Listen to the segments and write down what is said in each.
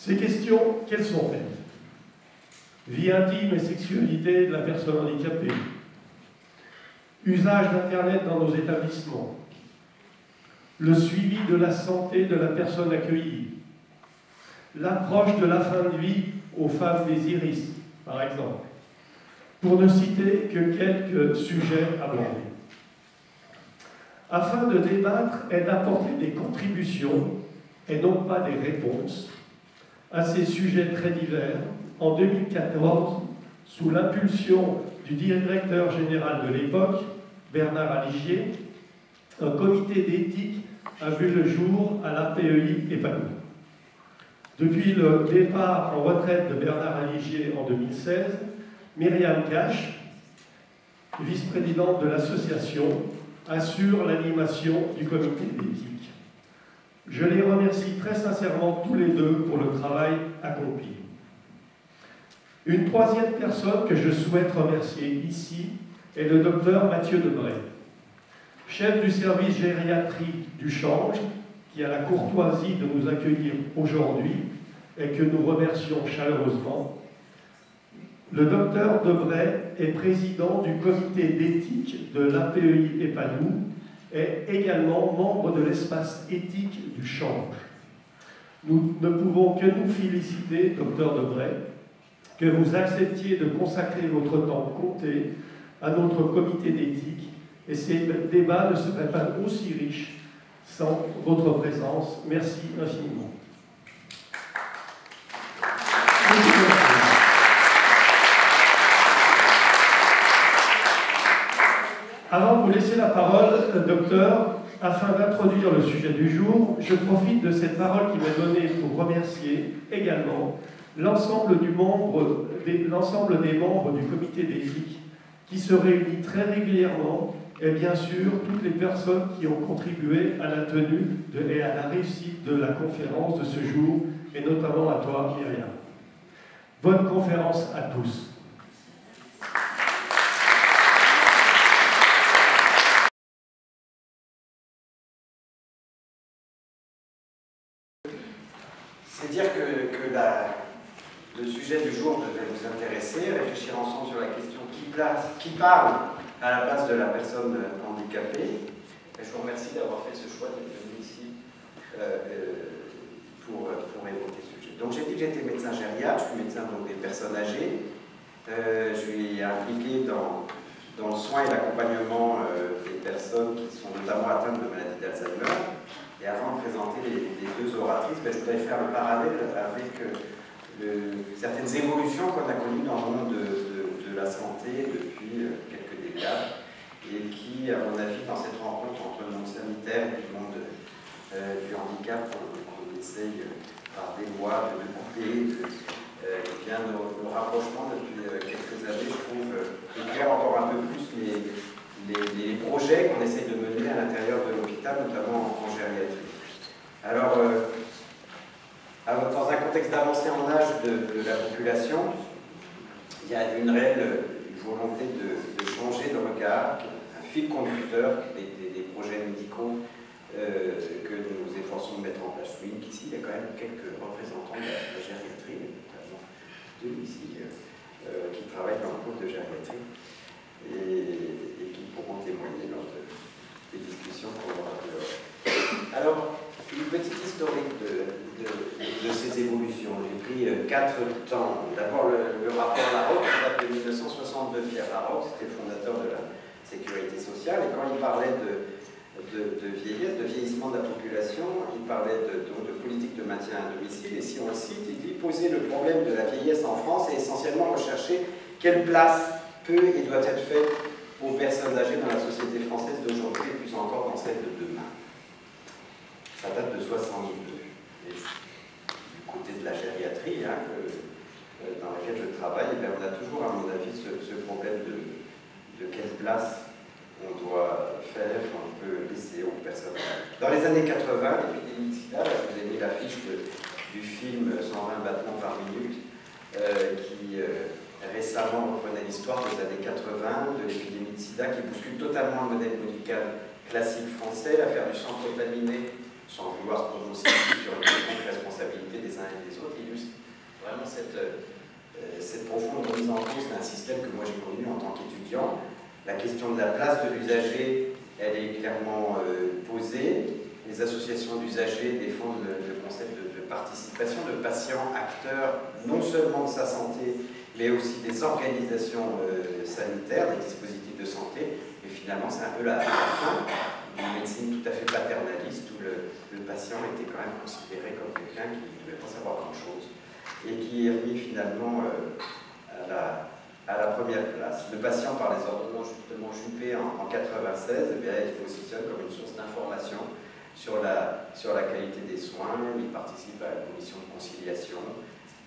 Ces questions, quelles sont-elles? Vie intime et sexualité de la personne handicapée, usage d'Internet dans nos établissements, le suivi de la santé de la personne accueillie, l'approche de la fin de vie aux femmes désiristes, par exemple, pour ne citer que quelques sujets abordés. Afin de débattre et d'apporter des contributions, et non pas des réponses, à ces sujets très divers, en 2014, sous l'impulsion du directeur général de l'époque, Bernard Aligier, un comité d'éthique a vu le jour à l'APEI Epanou. Depuis le départ en retraite de Bernard Aligier en 2016, Myriam Cache, vice-présidente de l'association, assure l'animation du comité d'éthique. Je les remercie très sincèrement tous les deux pour le travail accompli. Une troisième personne que je souhaite remercier ici est le docteur Mathieu Debray, chef du service gériatrie du Change, qui a la courtoisie de nous accueillir aujourd'hui et que nous remercions chaleureusement. Le docteur Debray est président du comité d'éthique de l'APEI Epanou et également membre de l'espace éthique du Change. Nous ne pouvons que nous féliciter, docteur Debray, que vous acceptiez de consacrer votre temps compté à notre comité d'éthique, et ces débats ne seraient pas aussi riches sans votre présence. Merci infiniment. Avant de vous laisser la parole, docteur, afin d'introduire le sujet du jour, je profite de cette parole qui m'est donnée pour remercier également l'ensemble des membres du comité d'éthique qui se réunit très régulièrement et bien sûr toutes les personnes qui ont contribué à la tenue et à la réussite de la conférence de ce jour, et notamment à toi, Myriam. Bonne conférence à tous. C'est dire que le sujet du jour devait vous intéresser, réfléchir ensemble sur la question qui parle à la place de la personne handicapée. Et je vous remercie d'avoir fait ce choix d'être venu ici pour évoquer ce sujet. Donc j'ai dit que j'étais médecin gériatre, je suis médecin donc des personnes âgées. Je suis impliqué dans le soin et l'accompagnement des personnes qui sont notamment atteintes de maladie d'Alzheimer. Et avant de présenter les deux oratrices, je voudrais faire le parallèle avec certaines évolutions qu'on a connues dans le monde de la santé depuis quelques décades et qui, à mon avis, dans cette rencontre entre le monde sanitaire et le monde du handicap, qu'on essaye par des lois de couper, nos rapprochements depuis quelques années, je trouve, éclaire encore un peu plus les projets qu'on essaie de mener à l'intérieur de l'hôpital, notamment en gériatrie. Alors, dans un contexte d'avancée en âge de la population, il y a une réelle volonté de changer de regard, un fil conducteur des projets médicaux que nous nous efforçons de mettre en place. Je souligne qu'ici, il y a quand même quelques représentants de la gériatrie, notamment deux ici, qui travaillent dans le pôle de gériatrie et qui pourront témoigner lors des discussions qu'on aura dehors. Alors, une petite historique de ces évolutions. J'ai pris 4 temps. D'abord, le rapport Laroque, qui date de 1962. Pierre Laroque, c'était le fondateur de la sécurité sociale, et quand il parlait de vieillesse, de vieillissement de la population, il parlait de politique de maintien à domicile, et si on le cite, il dit « Poser le problème de la vieillesse en France et essentiellement rechercher quelle place peut et doit être faite aux personnes âgées dans la société française d'aujourd'hui et plus encore dans celle de demain. » Ça date de 62. Et du côté de la gériatrie, dans laquelle je travaille, on a toujours, à mon avis, ce problème de quelle place on doit faire, qu'on peut laisser aux personnes. Dans les années 80, l'épidémie de sida, là, je vous ai mis l'affiche du film 120 battements par minute, qui récemment reprenait l'histoire des années 80 de l'épidémie de sida, qui bouscule totalement le modèle médical classique français, l'affaire du sang contaminé sans vouloir se prononcer sur une quelconque responsabilité des uns et des autres, illustre vraiment cette profonde remise en cause d'un système que moi j'ai connu en tant qu'étudiant. La question de la place de l'usager, elle est clairement posée. Les associations d'usagers défendent le concept de participation, de patients, acteurs, non seulement de sa santé, mais aussi des organisations sanitaires, des dispositifs de santé. Et finalement, c'est un peu la fin d'une médecine tout à fait paternaliste, où le patient était quand même considéré comme quelqu'un qui ne devait pas savoir grand-chose, et qui est remis finalement à la première place. Le patient, par les ordonnances justement Juppé en 96, il se positionne comme une source d'information sur la qualité des soins. Il participe à la commission de conciliation.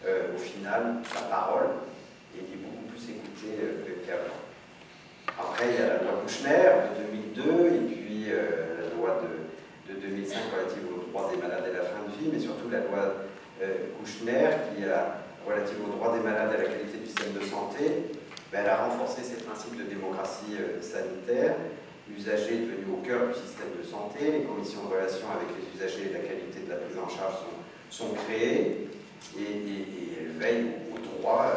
Au final, sa parole est beaucoup plus écoutée qu'avant. Après, il y a la loi Kouchner de 2002 et puis la loi de 2005 relative aux droits des malades et à la fin de vie, mais surtout la loi Kouchner qui a relative aux droits des malades et à la qualité du système de santé. Elle a renforcé ces principes de démocratie sanitaire. L'usager est devenu au cœur du système de santé. Les conditions de relation avec les usagers et la qualité de la prise en charge sont créées et elles veillent aux droits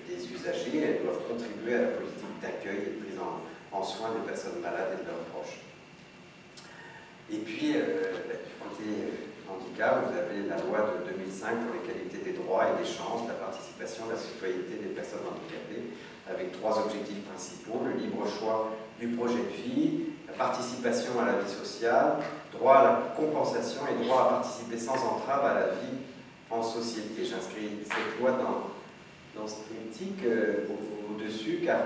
des usagers. Elles doivent contribuer à la politique d'accueil et de prise en soin des personnes malades et de leurs proches. Et puis, du côté handicap, vous avez la loi de 2005 pour les qualités des droits et des chances, la participation, la citoyenneté des personnes handicapées, avec 3 objectifs principaux: le libre choix du projet de vie, la participation à la vie sociale, droit à la compensation et droit à participer sans entrave à la vie en société. J'inscris cette loi dans ce triptyque au-dessus, car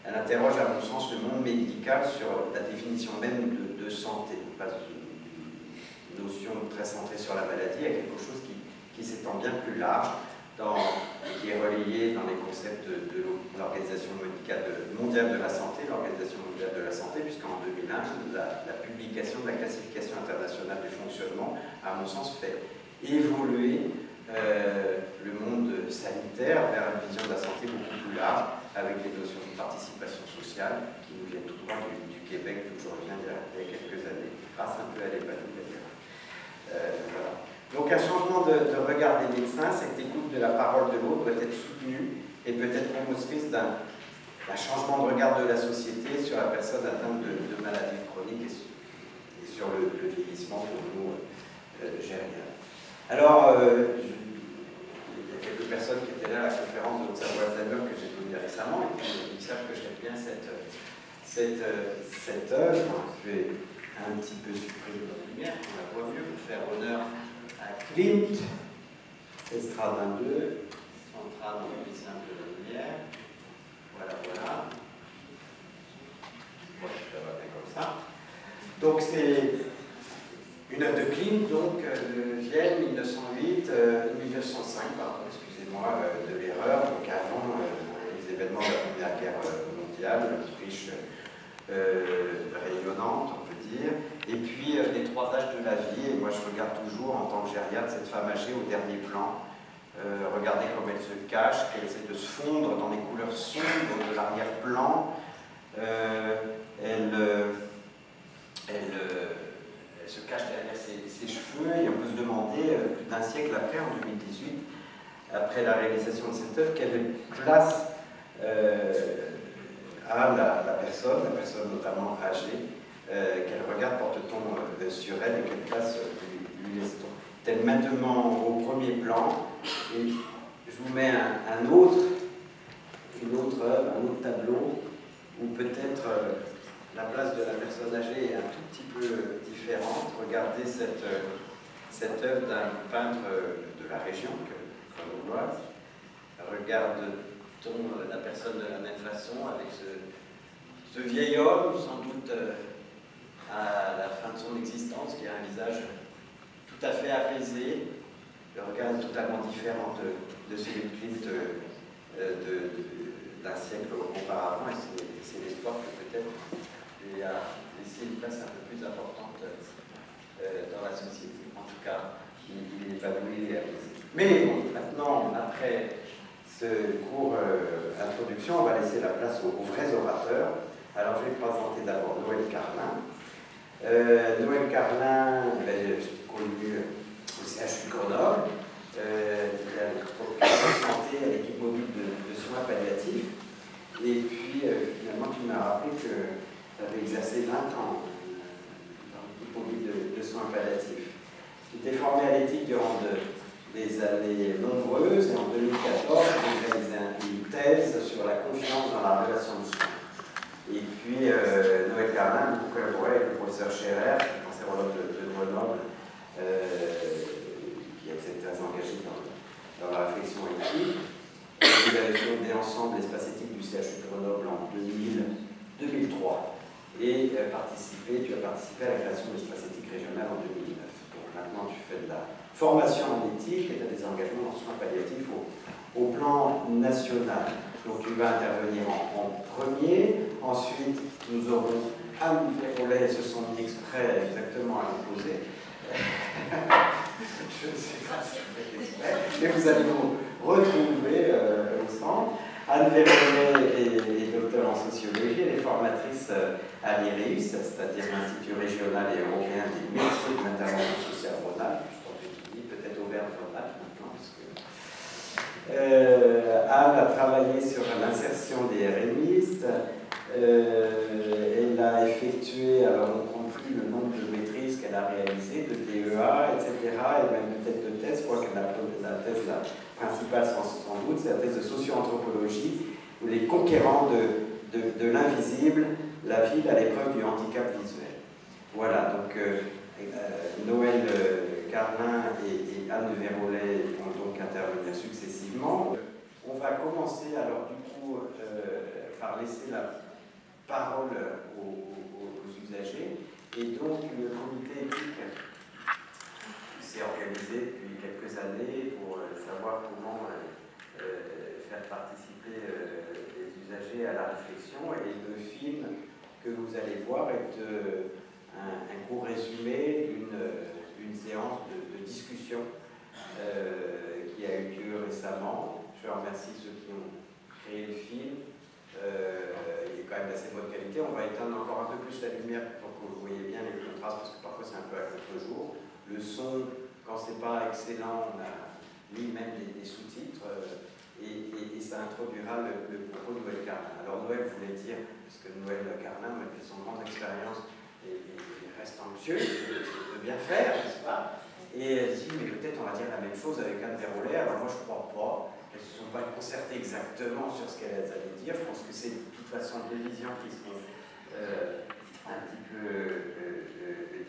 elle interroge à mon sens le monde médical sur la définition même de santé. Pas une notion très centrée sur la maladie, il y a quelque chose qui s'étend bien plus large, qui est relayé dans les concepts de l'Organisation mondiale de la santé, l'Organisation mondiale de la santé, puisqu'en 2001, la publication de la classification internationale du fonctionnement, à mon sens, fait évoluer le monde sanitaire vers une vision de la santé beaucoup plus large, avec les notions de participation sociale qui nous viennent tout droit du Québec, d'où je reviens il y a quelques années, grâce un peu à l'EHPADou d'ailleurs. Voilà. Donc un changement de regard des médecins, cette écoute de la parole de l'autre doit être soutenue et peut-être même motrice d'un changement de regard de la société sur la personne atteinte de maladies chroniques et sur le vieillissement pour nous gériatres. Alors, il y a quelques personnes qui étaient là à la conférence de Haute-Savoie Alzheimer que j'ai donnée récemment, et puis ils savent que j'aime bien cette œuvre. Je vais un petit peu supprimer la lumière, on la voit mieux, pour faire honneur à Klimt, Estrade 22, centrale dans le simple de la lumière. Voilà. Voilà, ça va bien comme ça. Donc c'est une œuvre de Klimt, donc de Vienne, 1905, pardon, excusez-moi de l'erreur, donc avant les événements de la Première Guerre mondiale, l'Autriche rayonnante, on peut dire, et puis les 3 âges de la vie. Et moi je regarde toujours en tant que gériatre cette femme âgée au dernier plan. Regardez comme elle se cache, qu'elle essaie de se fondre dans les couleurs sombres de l'arrière-plan. Elle se cache derrière ses cheveux, et on peut se demander, plus d'un siècle après, en 2018, après la réalisation de cette œuvre, quelle place à la personne notamment âgée, quel regard porte-t-on sur elle et quelle place lui laisse-t-on. Tel maintenant au premier plan, et je vous mets une autre œuvre, un autre tableau, où peut-être la place de la personne âgée est un tout petit peu différente. Regardez cette œuvre d'un peintre de la région, grenobloise. Regarde-t-on la personne de la même façon, avec ce vieil homme, sans doute à la fin de son existence, qui a un visage tout à fait apaisé. Le regard est totalement différent de celui de Klimt d'un siècle auparavant, et c'est l'espoir que peut-être lui a laissé une place un peu plus importante dans la société. En tout cas, il est épanoui et apaisé. Mais bon, maintenant, après ce court introduction, on va laisser la place aux vrais orateurs. Alors je vais présenter d'abord Noël Carlin. Noël Carlin, je l'ai connu au CHU de Grenoble, à l'équipe santé, à l'équipe mobile de soins palliatifs. Et puis finalement, tu m'as rappelé que tu avais exercé 20 ans dans l'équipe mobile de soins palliatifs. Tu t'es formé à l'éthique durant des années nombreuses et en 2014, tu as réalisé une thèse sur la confiance dans la relation de soins. Et puis Noël Carlin a beaucoup collaboré avec le professeur Scherer, cancérologue de Grenoble, qui a été très engagé dans la réflexion éthique. Vous avez fondé ensemble l'espace éthique du CHU de Grenoble en 2003 et tu as participé à la création de l'espace éthique régional en 2009. Donc maintenant tu fais de la formation en éthique et tu as des engagements en soins palliatifs au plan national. Donc tu vas intervenir en premier. Ensuite nous aurons Anne Verollet, se sont mis exprès exactement à l'opposé. Je ne sais pas si vous faites exprès, mais vous allez vous retrouver au centre. Anne Verollet est docteur en sociologie, elle est formatrice à l'IRIUS, c'est-à-dire l'Institut régional et européen des métiers de l'intervention sociale Rhône-Alpes. Je crois que tu dis peut-être Auvergne-Rhône-Alpes maintenant, parce que Anne a travaillé sur l'insertion des RMistes. Elle a effectué, alors on ne compte plus le nombre de maîtrises qu'elle a réalisées, de DEA, etc., et même peut-être de thèse. Je crois que la thèse principale, sans doute, c'est la thèse de socio-anthropologie, où les conquérants de l'invisible, la ville à l'épreuve du handicap visuel. Voilà, donc Noël Carlin et Anne Verollet vont donc intervenir successivement. On va commencer alors du coup par laisser la parole aux usagers. Et donc le comité éthique s'est organisé depuis quelques années pour savoir comment faire participer les usagers à la réflexion. Et le film que vous allez voir est un court résumé d'une séance de discussion qui a eu lieu récemment. Je remercie ceux qui ont créé le film. Il est quand même d'assez bonne qualité. On va éteindre encore un peu plus la lumière pour que vous voyez bien les contrastes, parce que parfois c'est un peu à contre-jour. Le son, quand c'est pas excellent, on a mis même des sous-titres et ça introduira le propos de Noël Carlin. Alors Noël voulait dire, parce que Noël Carlin, malgré son grande expérience, il reste anxieux de bien faire, n'est-ce pas? Et elle dit, mais peut-être on va dire la même chose avec Anne Verollet. Alors moi je crois pas. Elles ne se sont pas concertées exactement sur ce qu'elles allaient dire. Je pense que c'est de toute façon deux visions qui sont un petit peu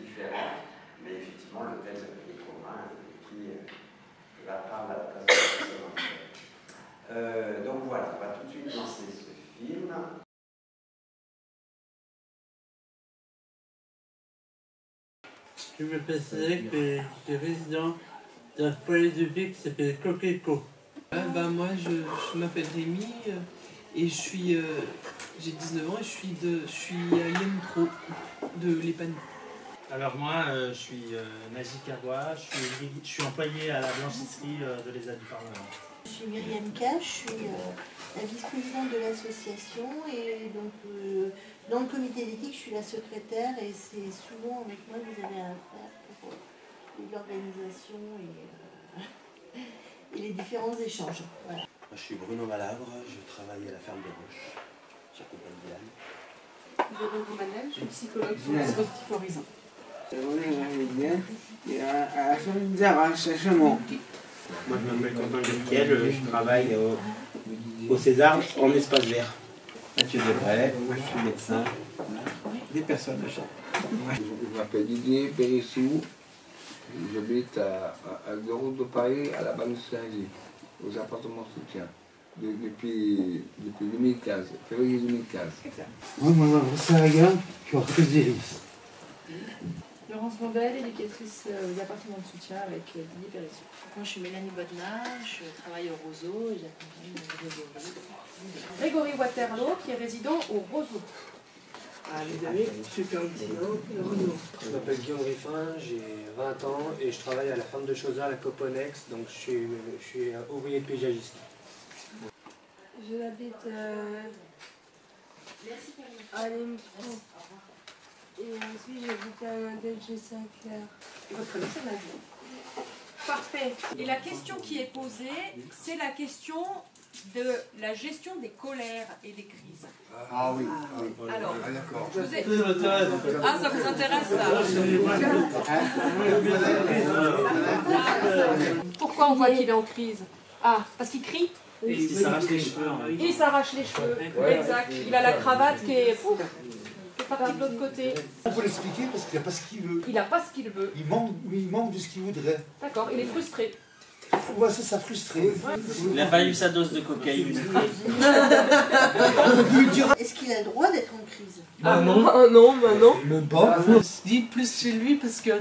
différentes. Mais effectivement, le thème est commun qui la parle à la place de la personne. Donc voilà, on va tout de suite lancer ce film. Je me précisais que je suis résident d'un foyer de vie qui s'appelle Coqueco. Moi, je m'appelle Rémi et j'ai 19 ans et je suis Yann Pro de l'EPAN. Alors moi, je suis Naji Kawa, je suis employé à la blanchisserie de l'ESA du Parlement. Je suis Myriam K, je suis la vice-présidente de l'association et donc dans le comité d'éthique, je suis la secrétaire et c'est souvent avec moi que vous avez à faire pour l'organisation et les différents échanges. Voilà. Moi, je suis Bruno Malabre, je travaille à la ferme des Roches. J'accompagne Diane. Bruno Manel, je suis psychologue sur le dispositif Horizon. Moi, je m'appelle Quentin Gabriel, je travaille au César en espace vert. Mathieu Debray, moi je suis médecin. Des personnes de champ. Je m'appelle Didier Périssou, j'habite à 2 routes de Paris, à la banque de Saint-Gilles, aux appartements soutien, depuis 2015, février 2015. Moi, mon nom est Saraga, je suis orthèse d'Iris. Laurence Bambel, éducatrice aux appartements de soutien avec Didier Périssou. Moi je suis Mélanie Bodnar, je travaille au Roseau et j'accompagne Grégory. Grégory Waterloo, qui est résident au Roseau. Les amis, super excellent, je m'appelle Guillaume Riffin, j'ai 20 ans et je travaille à la ferme de Chauzard, la Coponex, donc je suis ouvrier de paysagiste. Je habite à Et ensuite, j'habite à Mandel chez Saint-Clair. Et votre prénom, c'est Nadia. Parfait. Et la question qui est posée, c'est la question de la gestion des colères et des crises. Ah oui. Alors, d'accord. Ah, ça vous intéresse ça? Pourquoi on voit qu'il est en crise? Ah, parce qu'il crie? Il s'arrache les cheveux. Il s'arrache les cheveux, exact. Il a la cravate qui est partie de l'autre côté. On peut l'expliquer parce qu'il n'a pas ce qu'il veut. Il n'a pas ce qu'il veut. Il manque de ce qu'il voudrait. D'accord, il est frustré. Ouais, c'est ça, frustré. Il n'a pas eu sa dose de cocaïne. Est-ce qu'il a le droit d'être en crise? Ah non, non, non. Même pas. Je dis plus chez lui parce que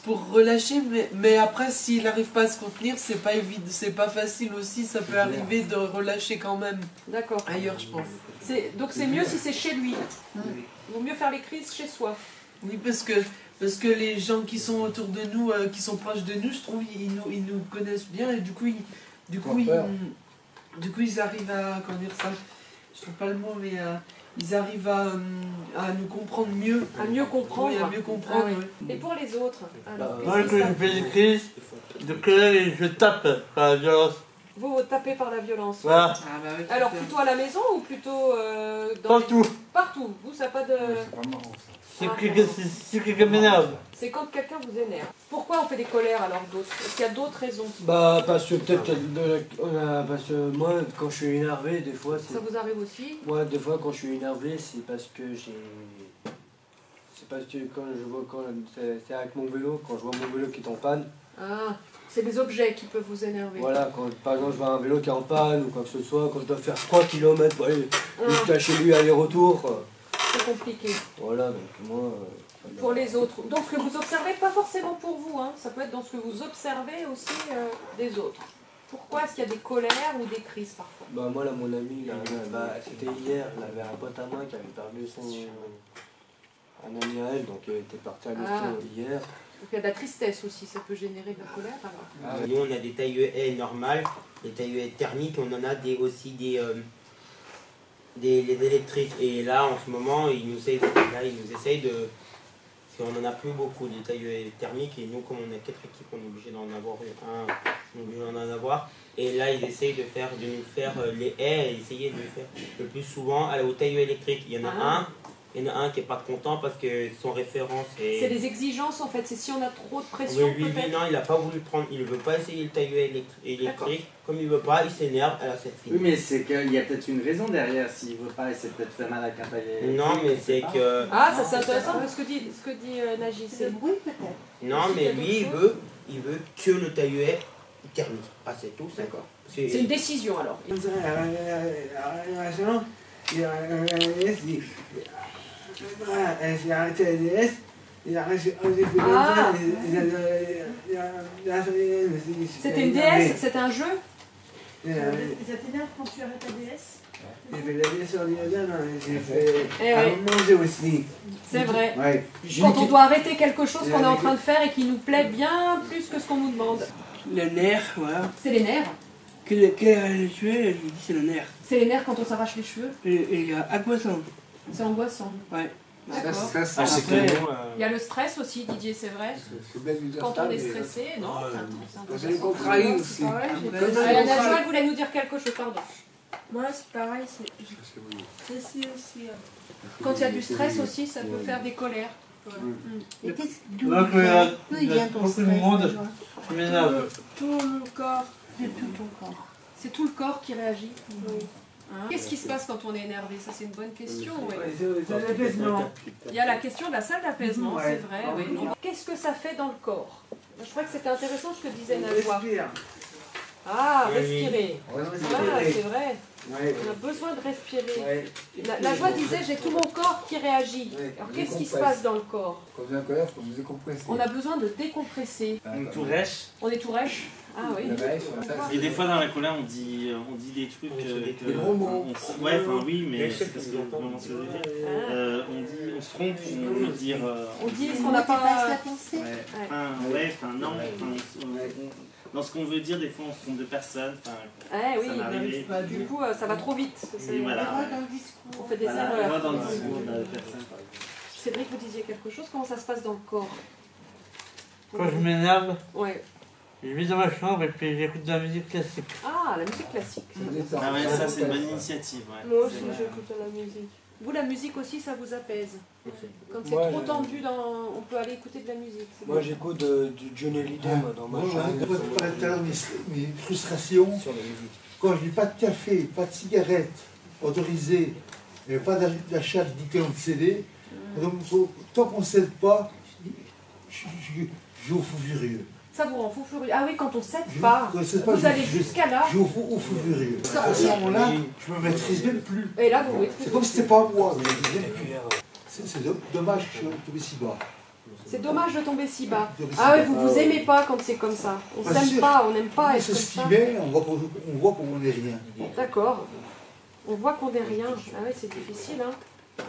pour relâcher, mais après s'il n'arrive pas à se contenir, c'est pas évident, c'est pas facile aussi, ça peut arriver de relâcher quand même. D'accord. Ailleurs, je pense. Donc c'est mieux si c'est chez lui. Il vaut mieux faire les crises chez soi. Oui, parce que les gens qui sont autour de nous, qui sont proches de nous, je trouve, ils nous connaissent bien et du coup ils arrivent à, comment dire ça, je trouve pas le mot, mais ils arrivent à nous comprendre mieux. À mieux comprendre. Oui, à mieux comprendre. Ah, oui. Et pour les autres alors, moi, quand je fais des crises de colère, je tape par la violence. Vous tapez par la violence. Voilà. Ah, bah oui, alors plutôt à la maison ou plutôt partout. Partout. Vous, ça n'a pas de... C'est pas marrant ça. C'est quelqu'un m'énerve. C'est quand quelqu'un vous énerve. Pourquoi on fait des colères alors d'autres? Est-ce qu'il y a d'autres raisons? Bah parce que peut-être parce que moi quand je suis énervé des fois ça vous arrive aussi? Ouais, des fois quand je suis énervé c'est parce que quand c'est avec mon vélo, quand je vois mon vélo qui est en panne. Ah, c'est des objets qui peuvent vous énerver. Voilà, quand par exemple je vois un vélo qui est en panne ou quoi que ce soit, quand je dois faire 3 km pour aller jusqu'à chez lui aller-retour. C'est compliqué. Voilà, donc moi... pour les autres. Donc ce que vous observez, pas forcément pour vous, hein. Ça peut être dans ce que vous observez aussi des autres. Pourquoi est-ce qu'il y a des colères ou des crises parfois? Bah moi là, mon ami, c'était hier, il avait un pote à moi qui avait perdu un ami à elle, donc il était parti à l'hosto hier. Donc il y a de la tristesse aussi, ça peut générer de la colère alors. Nous on a des tailles normales, des tailles thermiques, on en a aussi des électriques. Et là en ce moment ils nous essayent de... Parce qu'on n'en a plus beaucoup des tailles thermiques et nous comme on a 4 équipes on est obligé d'en avoir et là ils essayent de nous faire les haies et essayer de le faire le plus souvent aux tailles électriques. Il y en a un qui n'est pas content parce que son référent c'est des exigences en fait, c'est si on a trop de pression. Oui, non, il n'a pas voulu prendre, il ne veut pas essayer le tailleur électrique. Comme il ne veut pas, il s'énerve, elle a cette fille. Oui, mais c'est qu'il y a peut-être une raison derrière. S'il ne veut pas, il s'est peut-être fait mal avec un tailleur électrique. Non, mais c'est que... Ah, ça c'est intéressant ce que dit Nagy. C'est le bruit peut-être. Non, mais lui, il veut que le tailleur thermique. Ah, c'est tout, c'est quoi. C'est une décision alors. J'ai arrêté la DS, c'était une DS, c'était un jeu. Ça t'énerve quand tu arrêtes la DS? J'ai fait la DS ordinateur, j'ai fait à manger aussi. C'est vrai. Ouais. Quand on doit arrêter quelque chose qu'on est en train de faire et qui nous plaît bien plus que ce qu'on nous demande. Le nerf, voilà. C'est les nerfs. Quel les cheveux, je dis c'est le nerf. C'est les nerfs quand on s'arrache les cheveux. Et angoissant. C'est angoissant. Ouais. D'accord. Il y a le stress aussi, Didier, c'est vrai. Quand on est stressé, non. C'est le contraire aussi. Najwa, elle voulait nous dire quelque chose, pardon. Moi, c'est pareil, c'est stressé aussi. Quand il y a du stress aussi, ça peut faire des colères. Et d'où vient ton stress? Tout le corps. De tout ton corps. C'est tout le corps qui réagit. Qu'est-ce qui se passe quand on est énervé? Ça, c'est une bonne question. Il y a la question de la salle d'apaisement, c'est vrai. Qu'est-ce que ça fait dans le corps? Je crois que c'était intéressant ce que disait Najwa. Ah, respirer. Voilà, c'est vrai. On a besoin de respirer. Najwa disait, j'ai tout mon corps qui réagit. Alors, qu'est-ce qui se passe dans le corps? Quand on est en colère, il faut nous décompresser. On a besoin de décompresser. On est tout rêche. On est tout rêche. Ah oui. Et des fois dans la colère on dit des trucs des gros mots. Ouais, enfin oui, mais c'est parce que comment se veut dire. On se trompe, on veut dire. On dit ce qu'on n'a pas la pensée. Non. Dans ce qu'on veut dire, des fois on se trompe de personne. Oui, du coup ça va trop vite. Voilà. Dans le discours. On fait des erreurs. Dans le discours de la personne. Cédric, vous disiez quelque chose, comment ça se passe dans le corps? Quand je m'énerve, ouais. je vais dans ma chambre et puis j'écoute de la musique classique. Ah, la musique classique. Ah ouais, ça c'est une bonne initiative. Ouais. Moi aussi j'écoute la musique. Vous, la musique aussi, ça vous apaise? Quand c'est Moi, trop je- tendu, on peut aller écouter de la musique. c'est Moi bon. j'écoute du Johnny Hallyday moi, dans ma Moi, chambre. je parlais tout à l'heure mes frustrations. Quand je n'ai pas de café, pas de cigarette autorisée, et pas d'achat de bouquins ou de CD, donc tant qu'on ne cède pas, je au fou furieux. Ça vous rend fou furieux. Ah oui, quand on ne cède pas, vous allez jusqu'à là. Je au fou furieux. À ce moment-là, je me maîtrise même plus. Et là, vous maîtrisez. C'est comme si c'était pas moi. C'est dommage que je sois tombé si bas. C'est dommage de tomber si bas. Ah oui, vous vous aimez pas quand c'est comme ça. On s'aime pas, on n'aime pas être C'est comme ce ça. qui met, on voit qu'on n'est rien. D'accord. On voit qu'on n'est rien. Ah oui, c'est difficile, hein.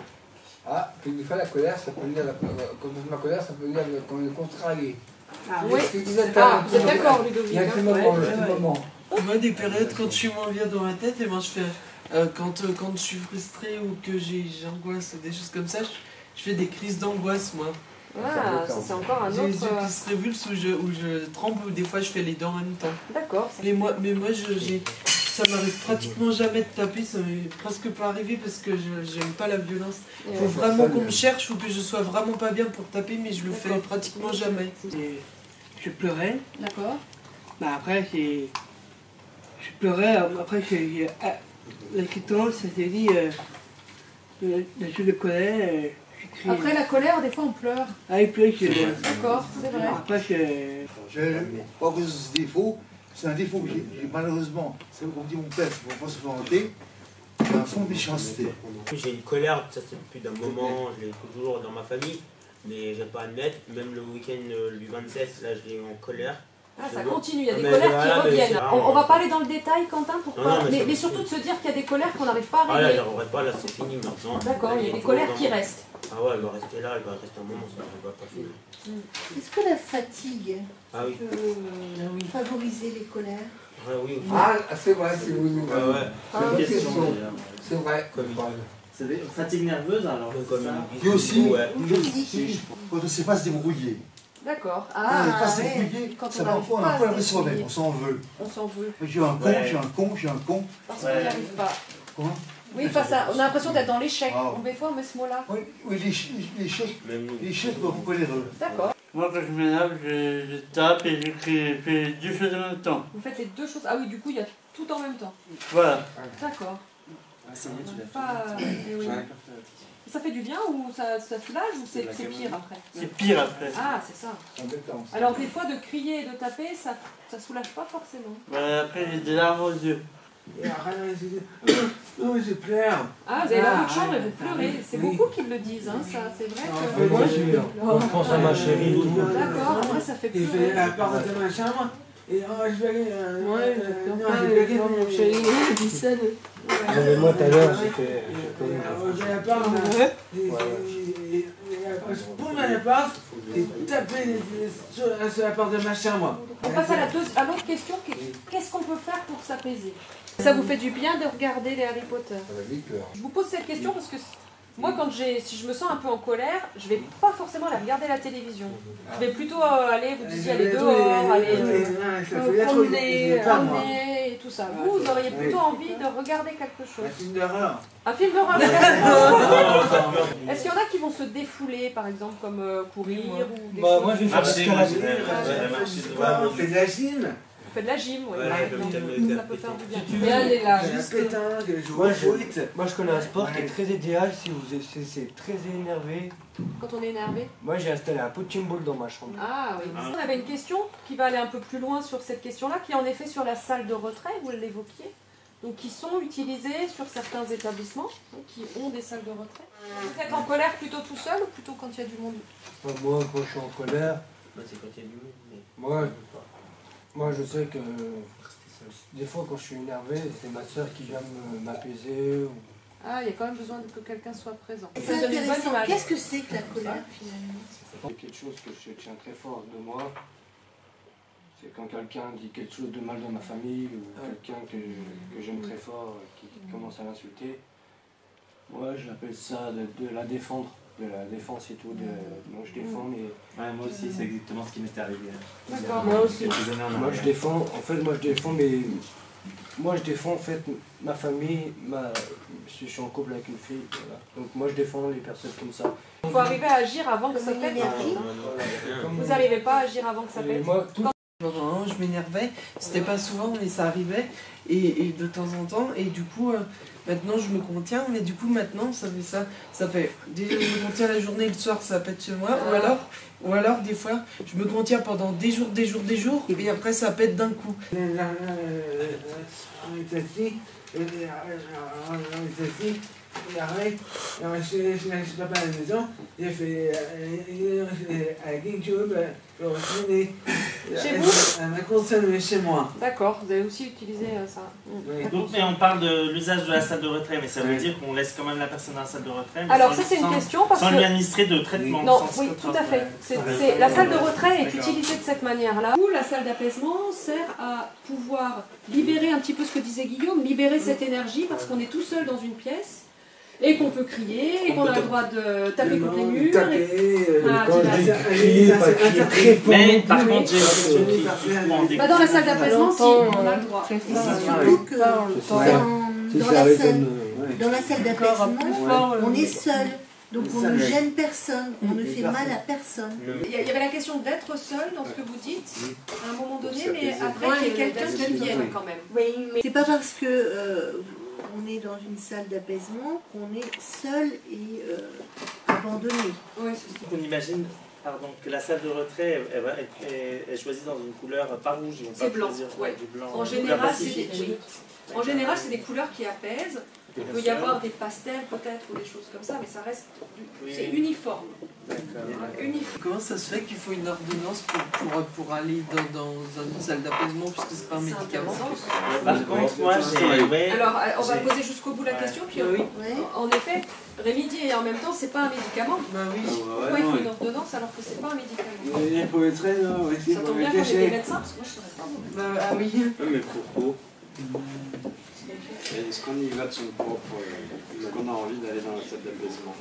Ah, puis des fois la colère, ça peut dire, quand on dit ma colère, ça peut dire qu'on est contrarié. Ah oui. Ce que disait tout à Ah, l'heure, vous êtes d'accord, Ludovic? il y a que le hein, moment, ouais. le moment. Moi, des périodes quand je suis moins bien dans ma tête, et moi je fais quand je suis frustrée ou que j'angoisse, des choses comme ça, je fais des crises d'angoisse, moi. Ah, ça c'est encore un J'ai autre. les yeux qui se révulsent où je tremble, ou des fois je fais les dents en même temps. D'accord. Mais moi ça m'arrive pratiquement jamais de taper, ça m'est presque pas arrivé parce que j'aime pas la violence. Il faut vraiment qu'on me cherche ou que je sois vraiment pas bien pour taper, mais je le fais pratiquement jamais. Et je pleurais. D'accord. Bah après, je pleurais, après l'écriture, c'était dit, je le connais, j'écris. Après la colère, des fois on pleure. Ah, il pleut, D'accord, c'est vrai. Après, Pas que ce défaut, c'est un défaut que j'ai malheureusement. C'est comme dit mon père, il ne faut pas se vanter. J'ai un fond de méchanceté. J'ai une colère, ça c'est depuis d'un moment, je l'ai toujours dans ma famille, mais j'aime pas admettre. Même le week-end du 27, là je l'ai eu en colère. Ah, ça continue, il y a des Mais colères voilà, qui mais reviennent. c'est On va pas aller dans le détail, Quentin, pourquoi Non, non, mais mais ça- surtout de se dire qu'il y a des colères qu'on n'arrive pas à Ah là, régler. j'arrête pas, là c'est fini maintenant. D'accord, il y a des Faut colères vraiment- qui restent. Ah ouais, elle va rester là, elle va rester un moment, ça ne va pas finir. Est-ce que la fatigue Ah oui. peut favoriser les colères? Ah oui, aussi. Ah, c'est vrai, c'est vous. Ah ouais. C'est une question. C'est vrai. C'est des fatigues nerveuses alors. Comme Et aussi, ouais. quand on ne sait pas se débrouiller. D'accord. Quand on ne sait pas se ouais. débrouiller, Quand ça on parfois n'arrive on n'a pas pas à la se soi-même, débrouiller. on s'en veut. On s'en veut. J'ai un con, Ouais. j'ai un con, j'ai un con. Parce qu'on n'y arrive pas. Comment? Oui, face à, on a l'impression d'être dans l'échec. Ah. Des fois, on met ce mot-là. Oui, les chefs doivent couper les rôles. D'accord. moi, quand je m'énerve, je tape et j'écris, je fais deux choses en même temps. Vous faites les deux choses. Ah oui, du coup, il y a tout en même temps. Voilà. D'accord. C'est bien, tu l'as Pas... eh oui. Ça fait du bien ou ça soulage ou c'est pire après? C'est pire après. Ah, c'est ça. Alors des fois de crier et de taper, ça soulage pas forcément. Voilà, après, j'ai des larmes aux yeux. Oh, je pleure. Ah, vous avez la de chambre et vous pleurez. C'est beaucoup qui le disent, hein, ça. C'est vrai que... Moi, je pense à ma chérie. D'accord, après ça fait Il pleurer. fait la porte de ma chambre. Et je vais. Ouais, je pleure pas avec mon chéri, il dit ça. Non, mais moi tout à l'heure, j'ai fait. Je la porte. Et je pomme à la porte et taper sur la porte de ma chambre. On passe à l'autre question. Qu'est-ce qu'on peut faire pour s'apaiser? Ça vous fait du bien de regarder les Harry Potter? Je vous pose cette question parce que moi, si je me sens un peu en colère, je vais pas forcément aller regarder la télévision. Je vais plutôt aller, vous disiez, aller dehors, aller promener, emmener et tout ça. Vous auriez plutôt envie de regarder quelque chose. Un film d'horreur. Un film d'horreur. Est-ce qu'il y en a qui vont se défouler, par exemple, comme courir ou des choses? Moi, je vais faire escalader. On fait de la gym. On fait de la gym, oui. Ouais, Ça peut faire du bien. Tu veux, Et elle est là, la juste. pétanque, je joue Moi, au foot. moi, je connais un sport qui est très idéal si vous êtes très énervé. Quand on est énervé. Moi, j'ai installé un punching ball dans ma chambre. Ah oui. On avait une question qui va aller un peu plus loin sur cette question-là, qui est en effet sur la salle de retrait, vous l'évoquiez. Donc qui sont utilisées sur certains établissements, qui ont des salles de retrait. Vous êtes en colère plutôt tout seul ou plutôt quand il y a du monde? Moi, quand je suis en colère, C'est quand il y a du monde. moi, je sais que des fois, quand je suis énervé, c'est ma soeur qui vient m'apaiser. Ah, il y a quand même besoin que quelqu'un soit présent. C'est Ça donne une bonne intéressant. image. Qu'est-ce que c'est que la colère finalement? C'est quelque chose que je tiens très fort de moi. C'est quand quelqu'un dit quelque chose de mal dans ma famille ou quelqu'un que j'aime très fort qui commence à l'insulter. Moi, j'appelle ça de la défendre. de la défense et tout. Moi je défends, mais... Ouais, moi aussi, c'est exactement ce qui m'était arrivé. D'accord. Moi aussi. Moi je défends, moi je défends en fait ma famille, je suis en couple avec une fille, voilà. Donc moi je défends les personnes comme ça. Il faut arriver à agir avant que ça pète. Vous n'arrivez pas à agir avant que ça pète. Je m'énervais, c'était pas souvent mais ça arrivait et de temps en temps et du coup maintenant je me contiens mais du coup maintenant ça fait je me contiens la journée et le soir ça pète chez moi ou alors des fois je me contiens pendant des jours et après ça pète d'un coup. Il arrête, je suis pas à la maison, j'ai fait quelque chose pour retourner à ma console chez moi. D'accord, vous avez aussi utilisé ça. Donc, mais on parle de l'usage de la salle de retrait, mais ça veut dire qu'on laisse quand même la personne dans la salle de retrait. Mais alors ça c'est une question parce que... Sans lui administrer de traitement. Non, oui, tout à fait. La salle de retrait est utilisée de cette manière-là. La salle d'apaisement sert à pouvoir libérer un petit peu ce que disait Guillaume, libérer cette énergie parce qu'on est tout seul dans une pièce. Et qu'on peut crier, et qu'on a le droit de taper contre les murs. Mais par contre, j'ai l'impression dans la salle d'apaisement, si, on a le droit. C'est surtout que dans la salle d'apaisement, on est seul. Donc on ne gêne personne, on ne fait mal à personne. Il y avait la question d'être seul dans ce que vous dites, à un moment donné, mais après qu'il y ait quelqu'un qui vienne quand même. Oui, mais c'est pas parce que... on est dans une salle d'apaisement qu'on est seul et abandonné. On imagine que la salle de retrait est choisie dans une couleur pas rouge. C'est blanc, ouais. En général, c'est des couleurs qui apaisent. Il peut y avoir des pastels peut-être ou des choses comme ça, mais ça reste c'est uniforme. Comment ça se fait qu'il faut une ordonnance pour aller dans une salle d'apaisement puisque c'est pas un médicament? Par contre, moi j'ai... Alors, on va poser jusqu'au bout la question, puis en effet, Rémi dit et en même temps, c'est pas un médicament. Pourquoi il faut une ordonnance alors que c'est pas un médicament? Ça tombe bien qu'on est des médecins, parce que moi je serais pas. Ah oui. Mais pourquoi? Est-ce qu'on y va de son propre... Est-ce qu'on a envie d'aller dans la salle d'apaisement?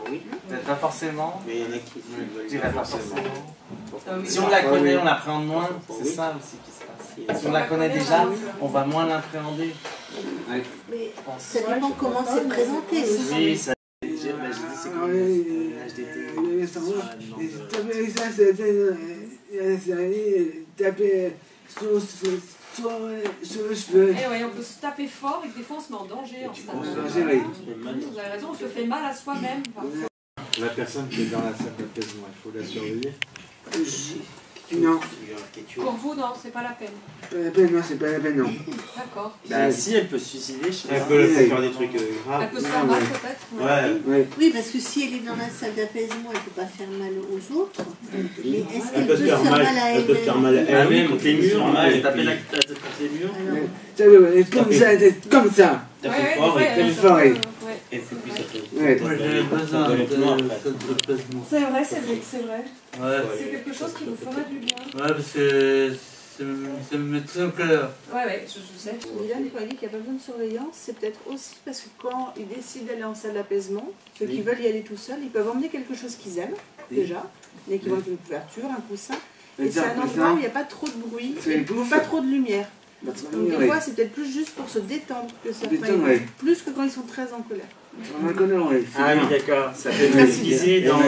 Oui, pas forcément. Mais il y en a qui ne veulent pas forcément. Si on Ah la connaît, on l'appréhende moins. C'est ça aussi qui se passe. Si on la connaît déjà, on va moins l'appréhender. Mais ça dépend comment c'est présenté aussi. Oui, ça... J'ai dit c'est comme l'âge d'été. Sur le cheveu. Et ouais, on peut se taper fort et que des fois on se met en danger en se tapant. Vous avez raison, on se fait mal à soi-même parfois. La personne qui est dans la salle d'apaisement, il faut la surveiller? Non. Pour vous, non, c'est pas la peine. Pas la peine, non, c'est pas la peine, non. D'accord. Si, elle peut se suicider, je sais pas. Elle peut faire des trucs graves. Elle peut se faire mal peut-être. Oui, parce que si elle est dans la salle d'apaisement, elle ne peut pas faire mal aux autres. Mais est-ce qu'elle peut se faire mal à elle? Elle peut se faire mal à elle. Même contre les murs, elle taper la tête contre les murs. Comme ça, comme ça. Taper fort et fort. Et c'est plus ça peut. J'avais besoin c'est vrai, c'est vrai. C'est quelque chose qui vous ferait du bien. Ouais, parce que ça me met très en colère. Ouais, je sais. Dylan, quand il dit qu'il n'y a pas besoin de surveillance, c'est peut-être aussi parce que quand ils décident d'aller en salle d'apaisement, ceux qui veulent y aller tout seuls, ils peuvent emmener quelque chose qu'ils aiment, déjà, un équivalent d'une couverture, un coussin, et c'est un endroit où il n'y a pas trop de bruit, et pas trop de lumière. Donc des fois, c'est peut-être plus juste pour se détendre que certains, plus que quand ils sont très en colère. Ah oui, d'accord. Ça fait utiliser dans...